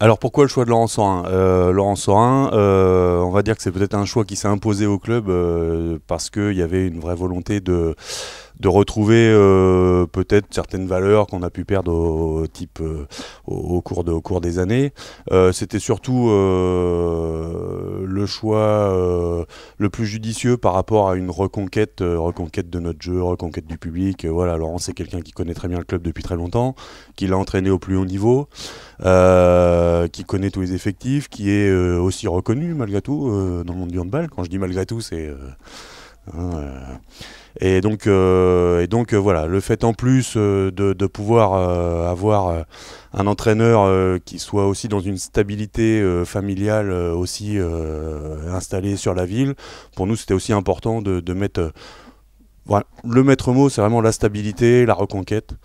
Alors pourquoi le choix de Laurent Sorin? Laurent Sorin, on va dire que c'est peut-être un choix qui s'est imposé au club parce qu'il y avait une vraie volonté de retrouver peut-être certaines valeurs qu'on a pu perdre au cours des années. C'était surtout le choix le plus judicieux par rapport à une reconquête de notre jeu, reconquête du public. Voilà, Laurent c'est quelqu'un qui connaît très bien le club depuis très longtemps, qui l'a entraîné au plus haut niveau, qui connaît tous les effectifs, qui est aussi reconnu malgré tout dans le monde du handball. Quand je dis malgré tout, c'est hein, voilà, le fait en plus de pouvoir avoir un entraîneur qui soit aussi dans une stabilité familiale aussi installée sur la ville, pour nous c'était aussi important de mettre voilà, le maître mot, c'est vraiment la stabilité, la reconquête,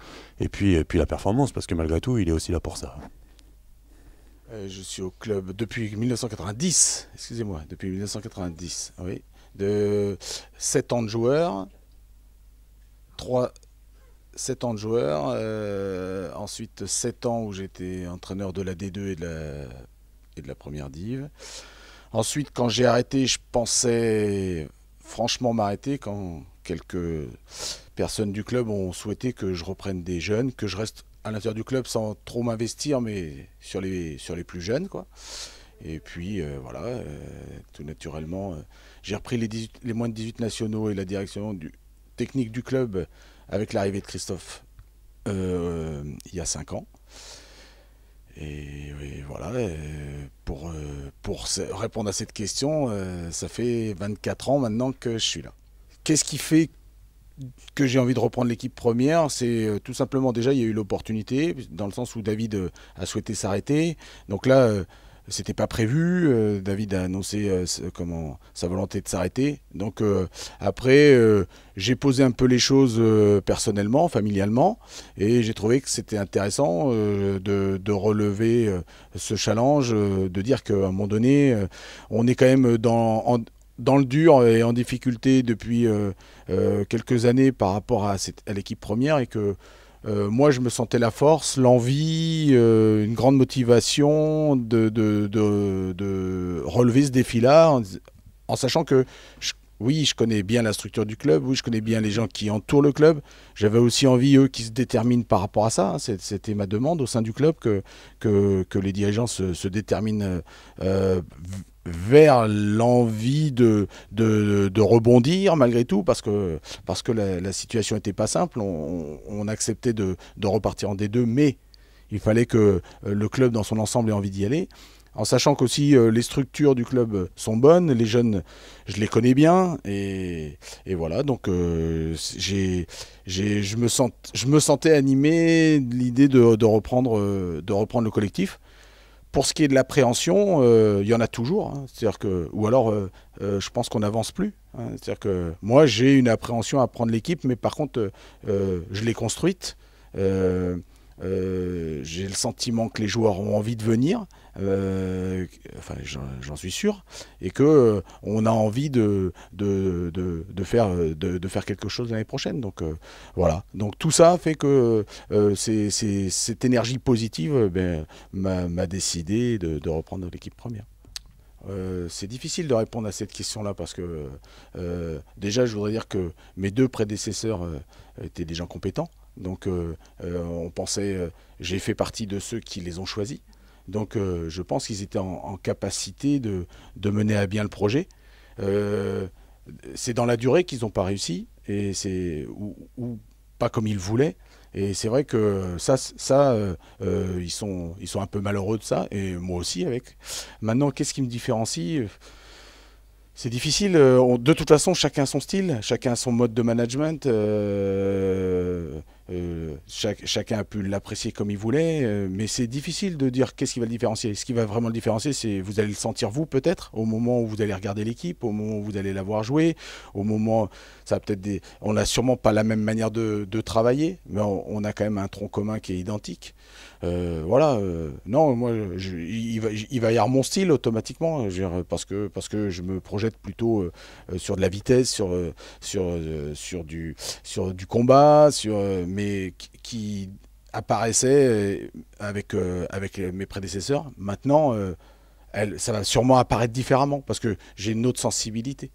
et puis la performance, parce que malgré tout, il est aussi là pour ça. Je suis au club depuis 1990, excusez-moi, depuis 1990, oui. De 7 ans de joueur, 3, 7 ans de joueur, ensuite 7 ans où j'étais entraîneur de la D2 et de la première div. Ensuite, quand j'ai arrêté, je pensais franchement m'arrêter quand quelques personnes du club ont souhaité que je reprenne des jeunes, que je reste à l'intérieur du club sans trop m'investir, mais sur les plus jeunes, quoi. Et puis voilà, tout naturellement, j'ai repris les moins de 18 nationaux et la direction technique du club avec l'arrivée de Christophe il y a 5 ans. Et voilà, pour répondre à cette question, ça fait 24 ans maintenant que je suis là. Qu'est-ce qui fait que j'ai envie de reprendre l'équipe première? C'est tout simplement, déjà, il y a eu l'opportunité, dans le sens où David a souhaité s'arrêter. Donc là, c'était pas prévu. David a annoncé sa volonté de s'arrêter. Donc après, j'ai posé un peu les choses personnellement, familialement, et j'ai trouvé que c'était intéressant de relever ce challenge, de dire qu'à un moment donné, on est quand même dans le dur et en difficulté depuis quelques années par rapport à l'équipe première, et que moi je me sentais la force, l'envie, une grande motivation de relever ce défi-là en sachant que oui, je connais bien la structure du club, oui, je connais bien les gens qui entourent le club. J'avais aussi envie, eux, qu'ils se déterminent par rapport à ça, hein. C'était ma demande au sein du club que les dirigeants se déterminent vers l'envie de rebondir malgré tout, parce que la situation n'était pas simple. On acceptait de repartir en D2, mais il fallait que le club dans son ensemble ait envie d'y aller. En sachant qu'aussi les structures du club sont bonnes, les jeunes, je les connais bien, et voilà, donc je me sentais animé de l'idée de reprendre le collectif. Pour ce qui est de l'appréhension, il y en a toujours, hein. C'est-à-dire que, ou alors, je pense qu'on n'avance plus, hein. C'est-à-dire que moi, j'ai une appréhension à prendre l'équipe, mais par contre, je l'ai construite. Euh, j'ai le sentiment que les joueurs ont envie de venir, enfin j'en suis sûr, et que on a envie de faire quelque chose l'année prochaine. Donc voilà. Donc tout ça fait que cette énergie positive m'a décidé de reprendre l'équipe première. C'est difficile de répondre à cette question-là parce que déjà, je voudrais dire que mes deux prédécesseurs étaient des gens compétents. Donc, on pensait, j'ai fait partie de ceux qui les ont choisis. Donc, je pense qu'ils étaient en capacité de mener à bien le projet. Euh, c'est dans la durée qu'ils n'ont pas réussi, ou pas comme ils voulaient. Et c'est vrai que ils sont un peu malheureux de ça, et moi aussi avec. Maintenant, qu'est-ce qui me différencie? C'est difficile. De toute façon, chacun son style, chacun son mode de management. Chacun a pu l'apprécier comme il voulait, mais c'est difficile de dire qu'est-ce qui va le différencier. Ce qui va vraiment le différencier, c'est vous allez le sentir vous peut-être au moment où vous allez regarder l'équipe, au moment où vous allez la voir jouer, au moment, ça va peut-être on n'a sûrement pas la même manière de travailler, mais on a quand même un tronc commun qui est identique. Voilà, non, moi, il va y avoir mon style automatiquement, je veux dire, parce que je me projette plutôt sur de la vitesse, sur du combat, mais qui apparaissait avec mes prédécesseurs. Maintenant, ça va sûrement apparaître différemment parce que j'ai une autre sensibilité.